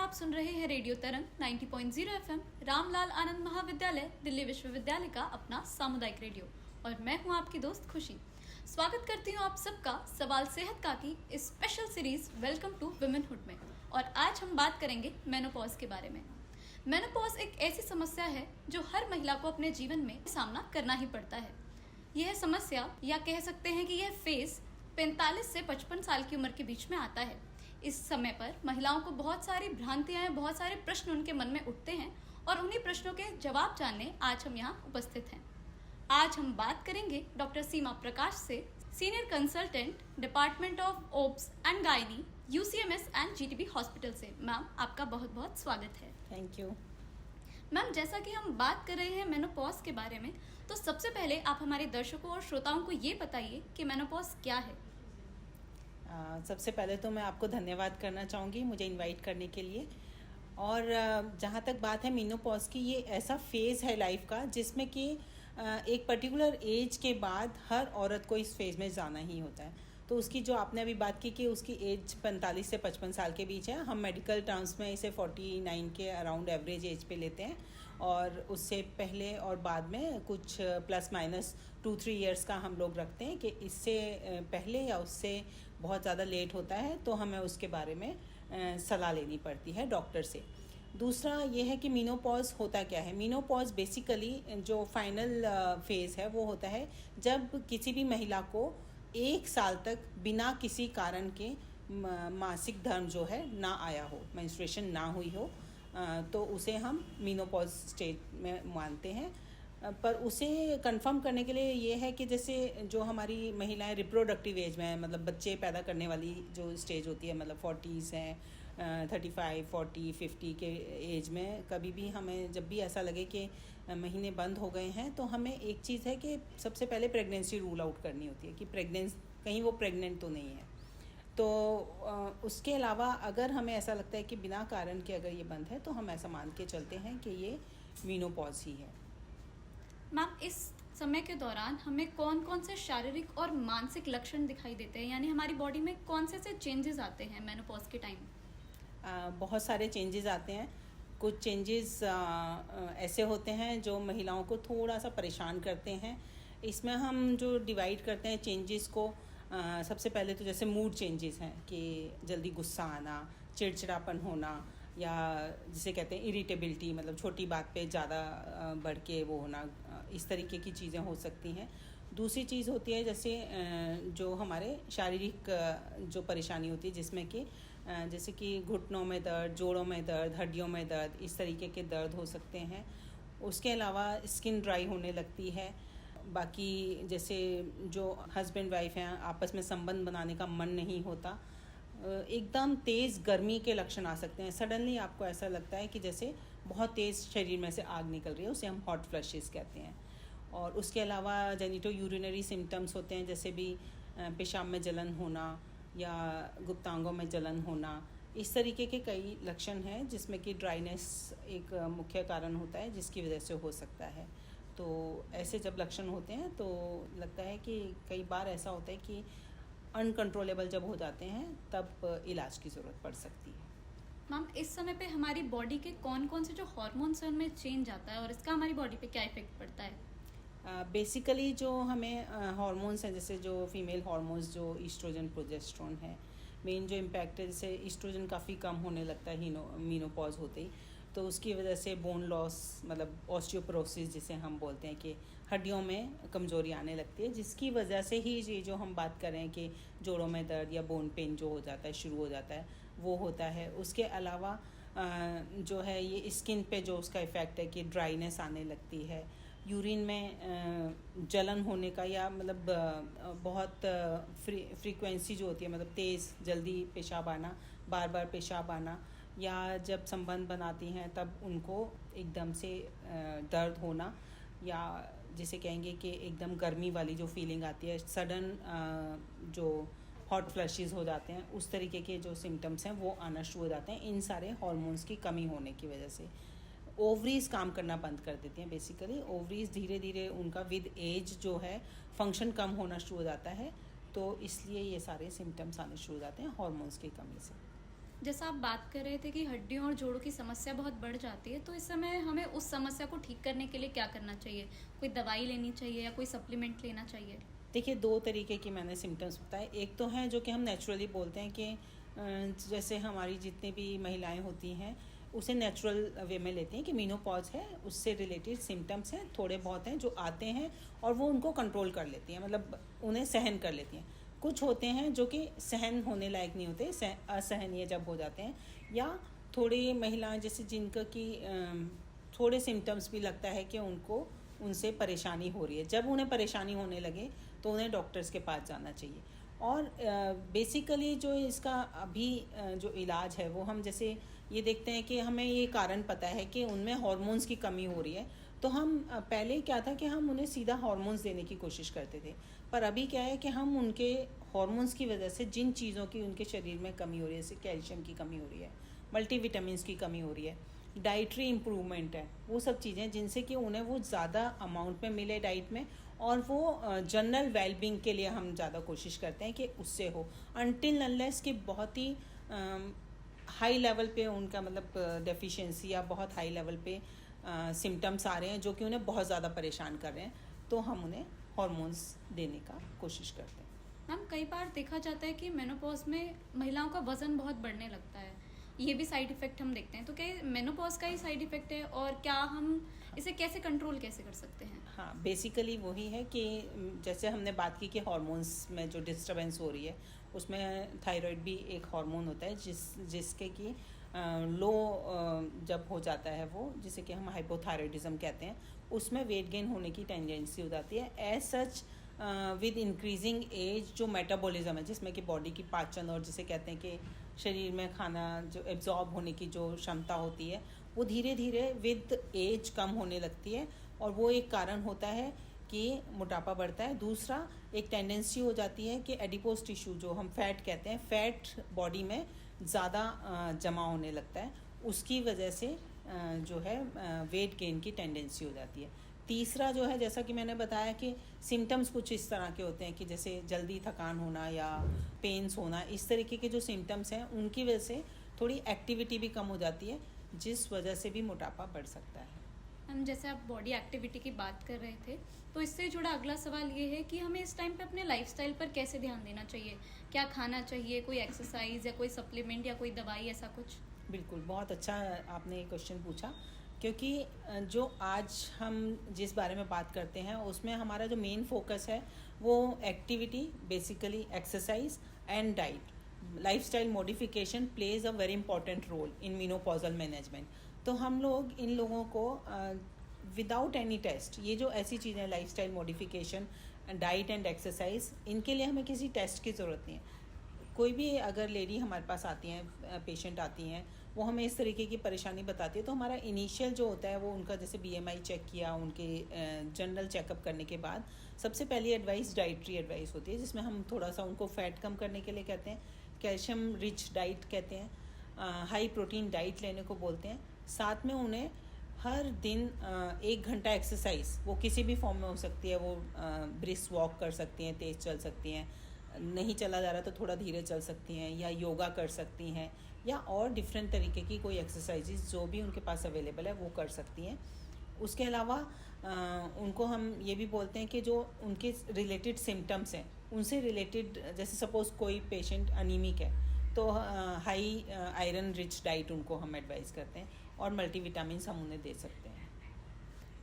आप सुन रहे हैं रेडियो तरंग 90.0 एफएम रामलाल आनंद महाविद्यालय दिल्ली विश्वविद्यालय का अपना सामुदायिक रेडियो। और मैं हूं आपकी दोस्त खुशी। स्वागत करती हूं आप सबका सवाल सेहत का की इस special series welcome to womanhood में। और आज हम बात करेंगे मेनोपॉज के बारे में। मेनोपॉज एक ऐसी समस्या है जो हर महिला को अपने जीवन में सामना करना ही पड़ता है। यह समस्या या कह सकते हैं कि यह फेज 45 से 55 साल की उम्र के बीच में आता है। इस समय पर महिलाओं को बहुत सारी भ्रांतियां हैं, बहुत सारे प्रश्न उनके मन में उठते हैं और उन्हीं प्रश्नों के जवाब जानने आज हम यहाँ उपस्थित हैं। आज हम बात करेंगे डॉक्टर सीमा प्रकाश से, senior consultant department of obs and gynae UCMS and GTB hospital से। मैम, आपका बहुत बहुत स्वागत है। थैंक यू मैम, जैसा कि हम बात कर रहे हैं मेनोपॉज के बारे में, तो सबसे पहले आप हमारे दर्शकों और श्रोताओं को ये बताइए कि मेनोपॉज क्या है। सबसे पहले तो मैं आपको धन्यवाद करना चाहूँगी मुझे इनवाइट करने के लिए। और जहाँ तक बात है मेनोपॉज की, ये ऐसा फेज़ है लाइफ का जिसमें कि एक पर्टिकुलर एज के बाद हर औरत को इस फेज़ में जाना ही होता है। तो उसकी जो आपने अभी बात की कि उसकी एज 45 से 55 साल के बीच है, हम मेडिकल टर्म्स में इसे 49 के अराउंड एवरेज एज पे लेते हैं। और उससे पहले और बाद में कुछ प्लस माइनस 2-3 ईयर्स का हम लोग रखते हैं कि इससे पहले या उससे बहुत ज़्यादा लेट होता है तो हमें उसके बारे में सलाह लेनी पड़ती है डॉक्टर से। दूसरा ये है कि मेनोपॉज होता क्या है। मेनोपॉज बेसिकली जो फाइनल फेज़ है वो होता है जब किसी भी महिला को 1 साल तक बिना किसी कारण के मासिक धर्म जो है ना आया हो, मेंस्ट्रुएशन ना हुई हो, तो उसे हम मेनोपॉज स्टेज में मानते हैं। पर उसे कंफर्म करने के लिए ये है कि जैसे जो हमारी महिलाएं रिप्रोडक्टिव एज में है, मतलब बच्चे पैदा करने वाली जो स्टेज होती है, मतलब 40s हैं, 35, 40, 50 के एज में, कभी भी हमें जब भी ऐसा लगे कि महीने बंद हो गए हैं तो हमें एक चीज़ है कि सबसे पहले प्रेगनेंसी रूल आउट करनी होती है कि कहीं वो प्रेग्नेंट तो नहीं है। तो उसके अलावा अगर हमें ऐसा लगता है कि बिना कारण के अगर ये बंद है तो हम ऐसा मान के चलते हैं कि ये मेनोपॉज ही है। मैम, इस समय के दौरान हमें कौन कौन से शारीरिक और मानसिक लक्षण दिखाई देते हैं, यानी हमारी बॉडी में कौन से चेंजेस आते हैं मेनोपॉज के टाइम? बहुत सारे चेंजेस आते हैं। कुछ चेंजेस ऐसे होते हैं जो महिलाओं को थोड़ा सा परेशान करते हैं। इसमें हम जो डिवाइड करते हैं चेंजेस को, सबसे पहले तो जैसे मूड चेंजेस हैं कि जल्दी गुस्सा आना, चिड़चिड़ापन होना, या जिसे कहते हैं इरिटेबिलिटी, मतलब छोटी बात पे ज़्यादा बढ़ के वो होना, इस तरीके की चीज़ें हो सकती हैं। दूसरी चीज़ होती है जैसे जो हमारे शारीरिक जो परेशानी होती है जिसमें कि जैसे कि घुटनों में दर्द, जोड़ों में दर्द, हड्डियों में दर्द, इस तरीके के दर्द हो सकते हैं। उसके अलावा स्किन ड्राई होने लगती है। बाकी जैसे जो हस्बैंड वाइफ हैं आपस में संबंध बनाने का मन नहीं होता। एकदम तेज़ गर्मी के लक्षण आ सकते हैं। सडनली आपको ऐसा लगता है कि जैसे बहुत तेज़ शरीर में से आग निकल रही है, उसे हम हॉट फ्लशेस कहते हैं। और उसके अलावा जेनिटो यूरिनरी सिम्टम्स होते हैं, जैसे भी पेशाब में जलन होना या गुप्तांगों में जलन होना, इस तरीके के कई लक्षण हैं जिसमें कि ड्राइनेस एक मुख्य कारण होता है जिसकी वजह से हो सकता है। तो ऐसे जब लक्षण होते हैं तो लगता है कि कई बार ऐसा होता है कि अनकंट्रोलेबल जब हो जाते हैं तब इलाज की ज़रूरत पड़ सकती है। मैम, इस समय पे हमारी बॉडी के कौन कौन से जो हार्मोन्स हैं उनमें चेंज आता है और इसका हमारी बॉडी पे क्या इफेक्ट पड़ता है? बेसिकली जो हमें हार्मोन्स हैं, जैसे जो फीमेल हार्मोन्स जो ईस्ट्रोजन, प्रोजेस्टेरोन है, मेन जो इम्पैक्ट है, जैसे ईस्ट्रोजन काफ़ी कम होने लगता है मेनोपॉज होते ही, तो उसकी वजह से बोन लॉस, मतलब ऑस्टियोपोरोसिस जिसे हम बोलते हैं कि हड्डियों में कमज़ोरी आने लगती है, जिसकी वजह से ही ये जो हम बात कर रहे हैं कि जोड़ों में दर्द या बोन पेन जो हो जाता है, शुरू हो जाता है, वो होता है। उसके अलावा जो है ये स्किन पे जो उसका इफ़ेक्ट है कि ड्राइनेस आने लगती है, यूरिन में जलन होने का, या मतलब बहुत फ्रीक्वेंसी जो होती है, मतलब तेज़ जल्दी पेशाब आना, बार बार पेशाब आना, या जब संबंध बनाती हैं तब उनको एकदम से दर्द होना, या जिसे कहेंगे कि एकदम गर्मी वाली जो फीलिंग आती है, सडन जो हॉट फ्लशेस हो जाते हैं, उस तरीके के जो सिम्टम्स हैं वो आना शुरू हो जाते हैं इन सारे हार्मोन्स की कमी होने की वजह से। ओवरीज काम करना बंद कर देती हैं। बेसिकली ओवरीज धीरे धीरे उनका विद एज जो है फंक्शन कम होना शुरू हो जाता है, तो इसलिए ये सारे सिम्टम्स आने शुरू हो जाते हैं हार्मोन्स की कमी से। जैसा आप बात कर रहे थे कि हड्डियों और जोड़ों की समस्या बहुत बढ़ जाती है, तो इस समय हमें उस समस्या को ठीक करने के लिए क्या करना चाहिए? कोई दवाई लेनी चाहिए या कोई सप्लीमेंट लेना चाहिए? देखिए, 2 तरीके की मैंने सिम्पटम्स बताए। एक तो हैं जो कि हम नेचुरली बोलते हैं कि जैसे हमारी जितनी भी महिलाएं होती हैं उसे नेचुरल वे में लेती हैं कि मीनोपॉज है, उससे रिलेटेड सिम्टम्स हैं, थोड़े बहुत हैं जो आते हैं और वो उनको कंट्रोल कर लेती हैं, मतलब उन्हें सहन कर लेती हैं। कुछ होते हैं जो कि सहन होने लायक नहीं होते, असहनीय जब हो जाते हैं, या थोड़ी महिलाएं जैसे जिनका कि थोड़े सिम्टम्स भी लगता है कि उनको उनसे परेशानी हो रही है। जब उन्हें परेशानी होने लगे तो उन्हें डॉक्टर्स के पास जाना चाहिए। और बेसिकली जो इसका अभी जो इलाज है वो हम जैसे ये देखते हैं कि हमें ये कारण पता है कि उनमें हार्मोन्स की कमी हो रही है, तो हम पहले क्या था कि हम उन्हें सीधा हार्मोन्स देने की कोशिश करते थे, पर अभी क्या है कि हम उनके हार्मोन्स की वजह से जिन चीज़ों की उनके शरीर में कमी हो रही है, जैसे कैल्शियम की कमी हो रही है, मल्टीविटामिन्स की कमी हो रही है, डाइटरी इम्प्रूवमेंट है, वो सब चीज़ें जिनसे कि उन्हें वो ज़्यादा अमाउंट में मिले डाइट में, और वो जनरल वेलबींग के लिए हम ज़्यादा कोशिश करते हैं कि उससे हो, अनटिल अनलेस कि बहुत ही हाई लेवल पे उनका मतलब डेफिशिएंसी या बहुत हाई लेवल पे सिम्टम्स आ रहे हैं जो कि उन्हें बहुत ज़्यादा परेशान कर रहे हैं, तो हम उन्हें हार्मोन्स देने का कोशिश करते हैं। मैम, कई बार देखा जाता है कि मेनोपॉज में महिलाओं का वजन बहुत बढ़ने लगता है, ये भी साइड इफेक्ट हम देखते हैं, तो क्या मेनोपॉज का ही साइड इफेक्ट है और क्या हम इसे कैसे कंट्रोल कैसे कर सकते हैं? हाँ, बेसिकली वही है कि जैसे हमने बात की कि हार्मोन्स में जो डिस्टर्बेंस हो रही है, उसमें थायराइड भी एक हार्मोन होता है जिसके कि लो जब हो जाता है वो, जिसे कि हम हाइपोथायराइडिज्म कहते हैं, उसमें वेट गेन होने की टेंडेंसी हो जाती है। As such with increasing age जो मेटाबॉलिज्म है, जिसमें कि बॉडी की पाचन और जिसे कहते हैं कि शरीर में खाना जो एब्जॉर्ब होने की जो क्षमता होती है, वो धीरे धीरे विद एज कम होने लगती है, और वो एक कारण होता है कि मोटापा बढ़ता है। दूसरा, एक टेंडेंसी हो जाती है कि एडिपोज टिश्यू जो हम फैट कहते हैं, फैट बॉडी में ज़्यादा जमा होने लगता है, उसकी वजह से जो है वेट गेन की टेंडेंसी हो जाती है। तीसरा जो है, जैसा कि मैंने बताया कि सिम्टम्स कुछ इस तरह के होते हैं कि जैसे जल्दी थकान होना या पेन्स होना, इस तरीके के जो सिम्टम्स हैं उनकी वजह से थोड़ी एक्टिविटी भी कम हो जाती है, जिस वजह से भी मोटापा बढ़ सकता है। हम जैसे आप बॉडी एक्टिविटी की बात कर रहे थे, तो इससे जुड़ा अगला सवाल ये है कि हमें इस टाइम पे अपने लाइफस्टाइल पर कैसे ध्यान देना चाहिए? क्या खाना चाहिए, कोई एक्सरसाइज या कोई सप्लीमेंट या कोई दवाई, ऐसा कुछ? बिल्कुल, बहुत अच्छा आपने ये क्वेश्चन पूछा, क्योंकि जो आज हम जिस बारे में बात करते हैं उसमें हमारा जो मेन फोकस है वो activity, basically exercise and diet. Lifestyle modification plays a very important role in menopausal management. तो हम लोग इन लोगों को विदाउट एनी टेस्ट, ये जो ऐसी चीज़ें lifestyle modification, diet and exercise, इनके लिए हमें किसी टेस्ट की ज़रूरत नहीं है। कोई भी अगर लेडी हमारे पास आती हैं, पेशेंट आती हैं, वो हमें इस तरीके की परेशानी बताती है, तो हमारा इनिशियल जो होता है वो उनका जैसे BMI चेक किया, उनके जनरल चेकअप करने के बाद सबसे पहली एडवाइस डाइटरी एडवाइस होती है, जिसमें हम थोड़ा सा उनको फैट कम करने के लिए कहते हैं, कैल्शियम रिच डाइट कहते हैं, हाई प्रोटीन डाइट लेने को बोलते हैं। साथ में उन्हें हर दिन 1 घंटा एक्सरसाइज, वो किसी भी फॉर्म में हो सकती है, वो ब्रिस्क वॉक कर सकती हैं, तेज़ चल सकती हैं, नहीं चला जा रहा तो थोड़ा धीरे चल सकती हैं, या योगा कर सकती हैं, या और डिफरेंट तरीके की कोई एक्सरसाइजेज जो भी उनके पास अवेलेबल है वो कर सकती हैं। उसके अलावा उनको हम ये भी बोलते हैं कि जो उनके रिलेटेड सिम्टम्स हैं उनसे रिलेटेड, जैसे सपोज़ कोई पेशेंट अनीमिक है तो हाई आयरन रिच डाइट उनको हम एडवाइस करते हैं, और मल्टीविटामिन्स हम उन्हें दे सकते हैं।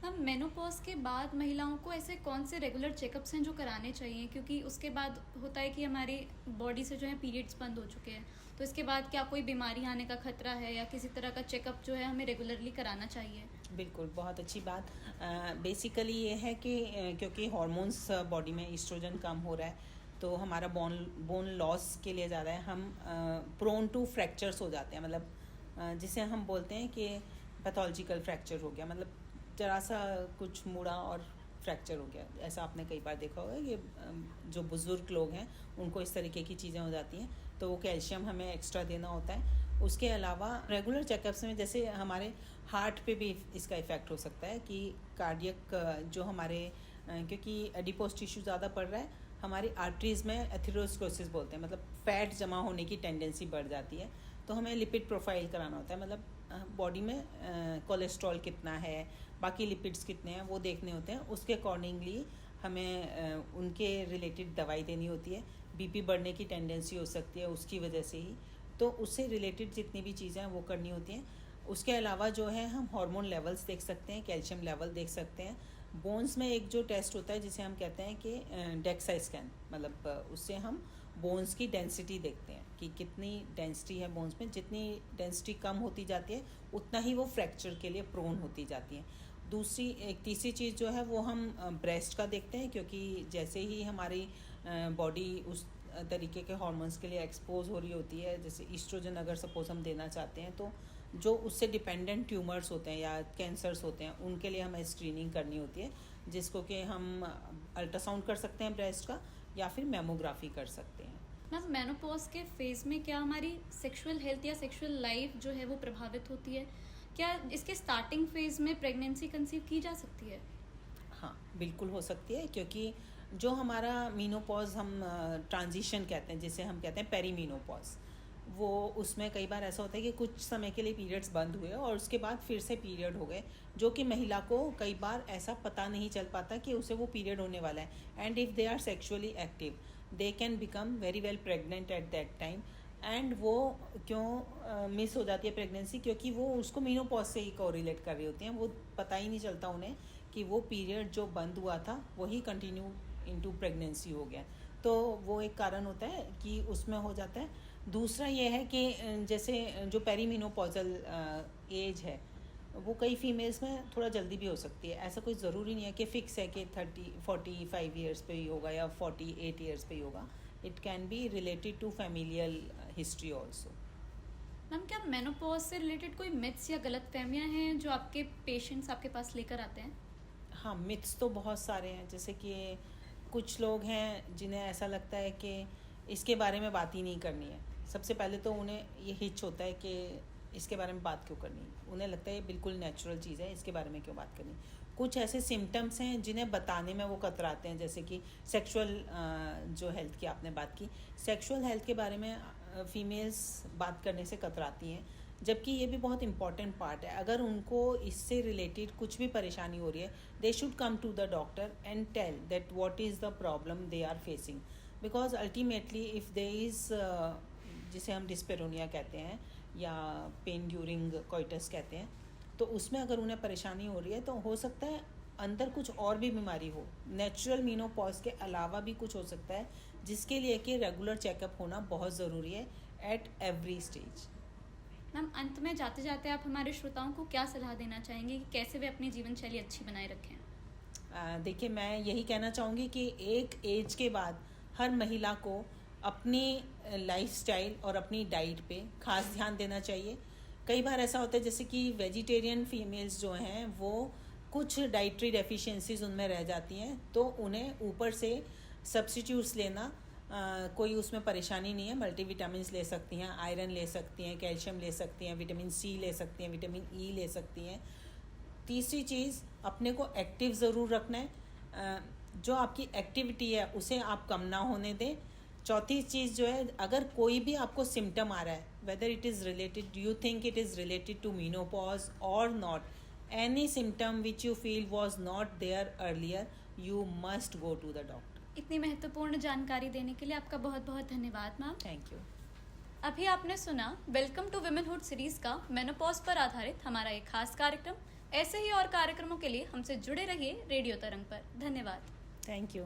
हम मेनोपॉज के बाद महिलाओं को ऐसे कौन से रेगुलर चेकअप्स हैं जो कराने चाहिए? क्योंकि उसके बाद होता है कि हमारी बॉडी से जो है पीरियड्स बंद हो चुके हैं, तो इसके बाद क्या कोई बीमारी आने का खतरा है या किसी तरह का चेकअप जो है हमें रेगुलरली कराना चाहिए? बिल्कुल, बहुत अच्छी बात। बेसिकली ये है कि क्योंकि हार्मोन्स बॉडी में ईस्ट्रोजन कम हो रहा है, तो हमारा बोन लॉस के लिए ज़्यादा है, हम प्रोन टू फ्रैक्चर्स हो जाते हैं, मतलब जिसे हम बोलते हैं कि पैथोलॉजिकल फ्रैक्चर हो गया, मतलब जरा सा कुछ मुड़ा और फ्रैक्चर हो गया। ऐसा आपने कई बार देखा होगा, ये जो बुज़ुर्ग लोग हैं उनको इस तरीके की चीज़ें हो जाती हैं, तो वो कैल्शियम हमें एक्स्ट्रा देना होता है। उसके अलावा रेगुलर चेकअप्स में जैसे हमारे हार्ट पे भी इसका इफ़ेक्ट हो सकता है कि कार्डियक जो हमारे, क्योंकि एडिपोज टिश्यू ज़्यादा बढ़ रहा है, हमारी आर्टरीज़ में एथेरोस्क्लेरोसिस बोलते हैं, मतलब फैट जमा होने की टेंडेंसी बढ़ जाती है, तो हमें लिपिड प्रोफाइल कराना होता है, मतलब बॉडी में कोलेस्ट्रॉल कितना है, बाकी लिपिड्स कितने हैं वो देखने होते हैं। उसके अकॉर्डिंगली हमें उनके रिलेटेड दवाई देनी होती है। बीपी बढ़ने की टेंडेंसी हो सकती है उसकी वजह से ही, तो उससे रिलेटेड जितनी भी चीज़ें हैं वो करनी होती हैं। उसके अलावा जो है हम हार्मोन लेवल्स देख सकते हैं, कैल्शियम लेवल देख सकते हैं। बोन्स में एक जो टेस्ट होता है जिसे हम कहते हैं कि डेक्सा स्कैन, मतलब उससे हम बोन्स की डेंसिटी देखते हैं कि कितनी डेंसिटी है बोन्स में। जितनी डेंसिटी कम होती जाती है उतना ही वो फ्रैक्चर के लिए प्रोन होती जाती है। एक तीसरी चीज़ जो है वो हम ब्रेस्ट का देखते हैं, क्योंकि जैसे ही हमारी बॉडी उस तरीके के हार्मोन्स के लिए एक्सपोज हो रही होती है, जैसे ईस्ट्रोजन अगर सपोज हम देना चाहते हैं, तो जो उससे डिपेंडेंट ट्यूमर्स होते हैं या कैंसर्स होते हैं उनके लिए हमें स्क्रीनिंग करनी होती है, जिसको कि हम अल्ट्रासाउंड कर सकते हैं ब्रेस्ट का या फिर मेमोग्राफी कर सकते हैं। मैम, मेनोपॉज के फेज में क्या हमारी सेक्सुअल हेल्थ या सेक्सुअल लाइफ जो है वो प्रभावित होती है? क्या इसके स्टार्टिंग फेज में प्रेगनेंसी कंसीव की जा सकती है? हाँ, बिल्कुल हो सकती है, क्योंकि जो हमारा मीनोपॉज हम ट्रांजिशन कहते हैं, जिसे हम कहते हैं पेरीमीनोपॉज, वो उसमें कई बार ऐसा होता है कि कुछ समय के लिए पीरियड्स बंद हुए और उसके बाद फिर से पीरियड हो गए, जो कि महिला को कई बार ऐसा पता नहीं चल पाता कि उसे वो पीरियड होने वाला है। And if they are sexually active they can become very well pregnant at that time. And वो क्यों मिस हो जाती है प्रेगनेंसी, क्योंकि वो उसको मीनोपॉज से ही कोरिलेट कर रही होती हैं। वो पता ही नहीं चलता उन्हें कि वो पीरियड जो बंद हुआ था वही कंटिन्यू इनटू प्रेगनेंसी हो गया। तो वो एक कारण होता है कि उसमें हो जाता है। दूसरा ये है कि जैसे जो पेरीमीनोपॉजल एज है वो कई फीमेल्स में थोड़ा जल्दी भी हो सकती है। ऐसा कोई ज़रूरी नहीं है कि फ़िक्स है कि 45 ईयर्स पे ही होगा या 48 ईयर्स पे ही होगा। It can be related to familial history also. Ma'am, क्या मेनोपॉज से रिलेटेड कोई मिथ्स या गलतफहमियां हैं जो आपके पेशेंट्स आपके पास लेकर आते हैं? हाँ, मिथ्स तो बहुत सारे हैं। जैसे कि कुछ लोग हैं जिन्हें ऐसा लगता है कि इसके बारे में बात ही नहीं करनी है। सबसे पहले तो उन्हें ये हिच होता है कि इसके बारे में बात क्यों करनी। उन्हें लगता है ये बिल्कुल नेचुरल चीज़ है, इसके बारे में क्यों बात करनी। कुछ ऐसे सिम्टम्स हैं जिन्हें बताने में वो कतराते हैं, जैसे कि सेक्सुअल जो हेल्थ की आपने बात की, सेक्सुअल हेल्थ के बारे में फीमेल्स बात करने से कतराती हैं, जबकि ये भी बहुत इंपॉर्टेंट पार्ट है। अगर उनको इससे रिलेटेड कुछ भी परेशानी हो रही है, they should come to the doctor and tell that what is the problem they are facing. Because ultimately if they is जिसे हम डिस्पेरोनिया कहते हैं या पेन ड्यूरिंग कोइटस कहते हैं, तो उसमें अगर उन्हें परेशानी हो रही है तो हो सकता है अंदर कुछ और भी बीमारी हो। नेचुरल मीनोपॉज के अलावा भी कुछ हो सकता है, जिसके लिए कि रेगुलर चेकअप होना बहुत ज़रूरी है एट एवरी स्टेज। मैम, अंत में जाते जाते आप हमारे श्रोताओं को क्या सलाह देना चाहेंगे कि कैसे वे अपनी जीवन शैली अच्छी बनाए रखें? देखिए, मैं यही कहना चाहूँगी कि एक एज के बाद हर महिला को अपनी लाइफस्टाइल और अपनी डाइट पे खास ध्यान देना चाहिए। कई बार ऐसा होता है जैसे कि वेजिटेरियन फीमेल्स जो हैं वो कुछ डाइटरी डेफिशिएंसीज उनमें रह जाती हैं, तो उन्हें ऊपर से सब्स्टिट्यूट्स लेना कोई उसमें परेशानी नहीं है। मल्टीविटामिन्स ले सकती हैं, आयरन ले सकती हैं, कैल्शियम ले सकती हैं, विटामिन सी ले सकती हैं, विटामिन ई ले सकती हैं। तीसरी चीज़, अपने को एक्टिव ज़रूर रखना है। जो आपकी एक्टिविटी है उसे आप कम ना होने दें। चौथी चीज़ जो है, अगर कोई भी आपको सिम्टम आ रहा है, whether it is related, you think it is related to menopause or not, any symptom which you feel was not there earlier, you must go to the doctor. इतनी महत्वपूर्ण जानकारी देने के लिए आपका बहुत बहुत धन्यवाद मैम। Thank you. अभी आपने सुना वेलकम टू वुमेनहुड सीरीज का मेनोपॉज पर आधारित हमारा एक खास कार्यक्रम। ऐसे ही और कार्यक्रमों के लिए हमसे जुड़े रहिए रेडियो तरंग पर। धन्यवाद। Thank you.